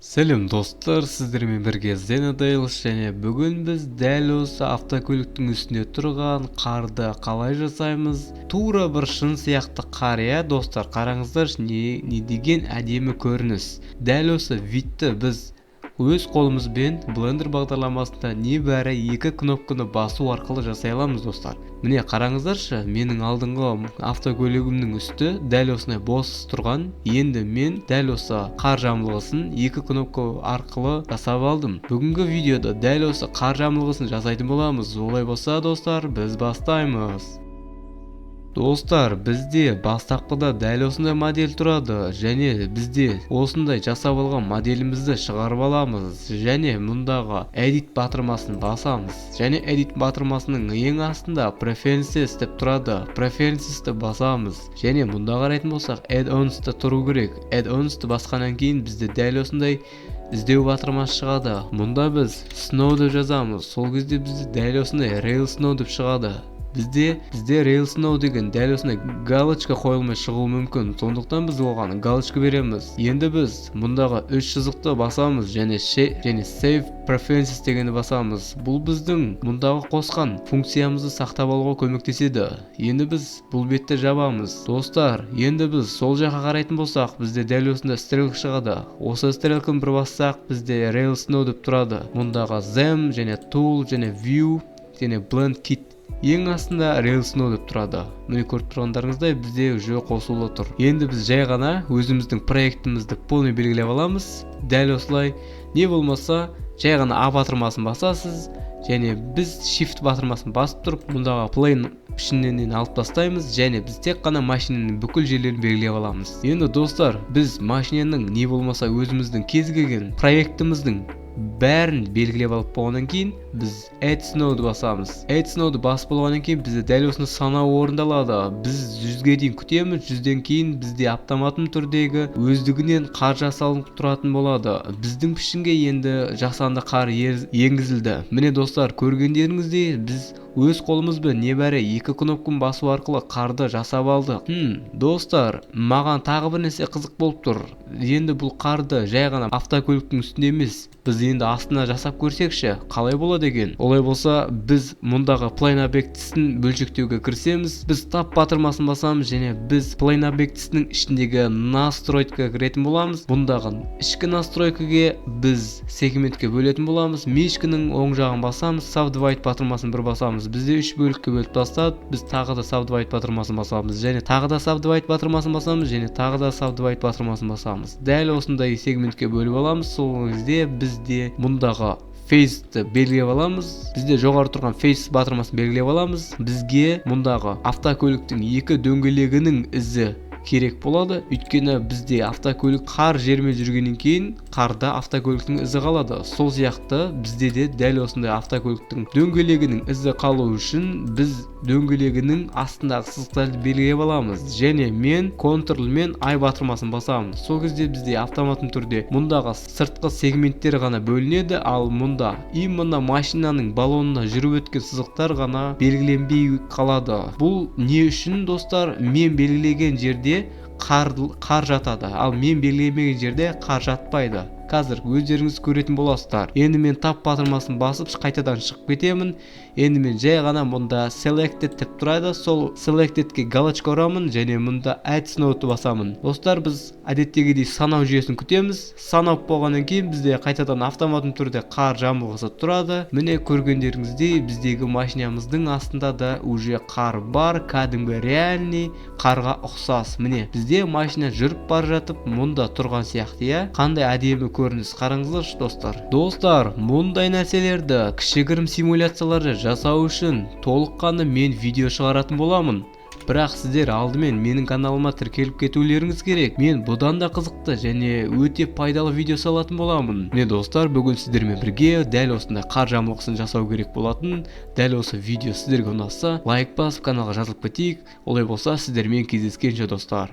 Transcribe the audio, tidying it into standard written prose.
Сәлем достар, сіздермен бірге Zenadales, және бүгін біз дәл осы автокөліктің үстінде тұрған қарды қалай жасаймыз? Тура бір шын сияқты қар, достар, қараңыздар, не деген әдемі көрініс. Дәл осы видті біз өз қолымызбен Blender бағдарламасында небәрі 2 кнопканы басу арқылы жасай аламыз, достар. Міне қараңыздаршы, менің алдыңғы автокөлігімнің үсті дәл осындай бос тұрған. Енді мен дәл осы қар жамылғысын 2 кнопка арқылы жасап алдым. Бүгінгі видеода дәл осы қар жамылғысын жасайтын боламыз. Олай болса, достар, біз бастаймыз. Достар, бізде бастапқыда дәл осындай модель тұрады, және бізде осындай жасап алған моделімізді шығарып аламыз, және мұндағы edit батырмасын басамыз, және edit батырмасының ең астында preferences деп тұрады. Preferencesті басамыз, және мұнда қарайтын болсақ add-ons'ты тұру керек. Add-ons'ты басқаннан кейін бізде дәл осындай іздеу батырмасы шығады. Мұнда біз snow деп жазамыз. Сол кезде бізде дәл осындай rail snow деп шығады. Бізде rail snow деген дәл осындай галочка қойылмай шығуы мүмкін. Сондықтан біз оған галочка береміз. Енді біз мұндағы 3 сызықты басамыз, және save preferences дегенді басамыз. Бұл біздің мұндағы қосқан функциямызды сақтап алуға көмектеседі. Енді біз бұл бетті жабамыз. Достар, енді біз сол жаққа қарайтын болсақ, бізде дәл осындай стрелка шығады. Осы стрелканы бір бассақ, бізде rail snow деп тұрады. Мұндағы them, және tool, және view, және blend kit. Ең астында rail snow деп тұрады. Міне көріп тұрғандарыңыздай бізде уже қосулы тұр. Енді біз жай ғана өзіміздің проектімізді полный белгілеп аламыз. Дәл осылай. Не болмаса, жай ғана A батырмасын басасыз, және біз shift батырмасын басып тұрып, мұндағы plane пішінінен алып тастаймыз, және біз тек қана машинаның бүкіл жерлерін белгілеп аламыз. Енді достар, біз машинаның не болмаса өзіміздің кез келген проектіміздің бәрін белгілеп алып болғаннан кейін біз add snow'ды басамыз. Add snow'ды басып болғаннан кейін бізде дәл осыны санау орындалады. Біз 100-ге дейін күтеміз. 100-ден кейін бізде автоматты түрдегі өздігінен қар жасалынып тұратын болады. Біздің пішінге енді жасанды қар енгізілді. Міне достар, көргендеріңіздей біз өз қолымызбен небәрі 2 кнопканы басу арқылы қарды жасап алдық. Достар, маған тағы бір нәрсе қызық болып тұр. Енді бұл қарды жай ғана автокөліктің үстінде емес, біз енді астына жасап көрсекші, қалай болады екен? Олай болса, біз мұндағы plane объектісін бөлшектеуге кірісеміз. Біз tab батырмасын басамыз, және біз plane объектісінің ішіндегі настройкаға кіретін боламыз. Бұндағы ішкі настройкаға біз сегментке бөлетін боламыз. Мешкінің оң жағын басамыз, subdivide батырмасын бір басамыз. Бізде 3 бөлікке бөліп тастады. Біз тағы да subdivide батырмасын басамыз, және тағы да subdivide батырмасын басамыз, және тағы да subdivide батырмасын басамыз. Дәл осындай сегментке бөліп аламыз. Сол кезде бізде мұндағы фейсті белгілеп аламыз. Бізде жоғары тұрған фейс батырмасын белгілеп аламыз. Бізге мұндағы автокөліктің 2 дөңгелегінің ізі керек болады. Өйткені бізде автокөлік қар жермен жүргеннен кейін қарда автокөліктің ізі қалады. Сол сияқты бізде де дәл осындай автокөліктің дөңгелегінің ізі қалу үшін біз дөңгелегінің астындағы сызықтарды белгілеп аламыз, және мен Ctrl мен I батырмасын басамын. Сол кезде бізде автоматты түрде мұндағы сыртқы сегменттер ғана бөлінеді, ал мұнда именно машинаның баллонына жүріп өткен сызықтар ғана белгіленбей қалады. Бұл не үшін, достар? Мен белгілеген жерде қар жатады, ал мен белгілемеген жерде қар жатпайды. Қазір өздеріңіз көретін боласыздар. Енді мен tab батырмасын басып қайтадан шығып кетемін. Енді мен жай ғана мұнда selected деп тұрады. Сол selectedке галочка ұрамын, және мұнда add snow'ды басамын. Достар, біз әдеттегідей санау жүйесін күтеміз. Санап болғаннан кейін бізде қайтадан автоматты түрде қар жамылғысы тұрады. Міне көргендеріңіздей біздегі машинамыздың астында да уже қар бар, кәдімгі реальный қарға ұқсас. Міне бізде машина жүріп бара жатып мұнда тұрған сияқты, қандай әдемі көрініс. Қараңыздаршы, достар. Достар, мұндай нәрселерді, кішігірім симуляцияларды жасау үшін толыққанды мен видео шығаратын боламын. Бірақ сіздер алдымен менің каналыма тіркеліп кетулеріңіз керек. Мен бұдан да қызықты және өте пайдалы видео салатын боламын. Міне достар, бүгін сіздермен бірге дәл осындай қар жамылғысын жасау керек болатын. Дәл осы видео сіздерге ұнаса, лайк басып каналға жазылып кетейік. Олай болса, сіздермен кездескенше, достар.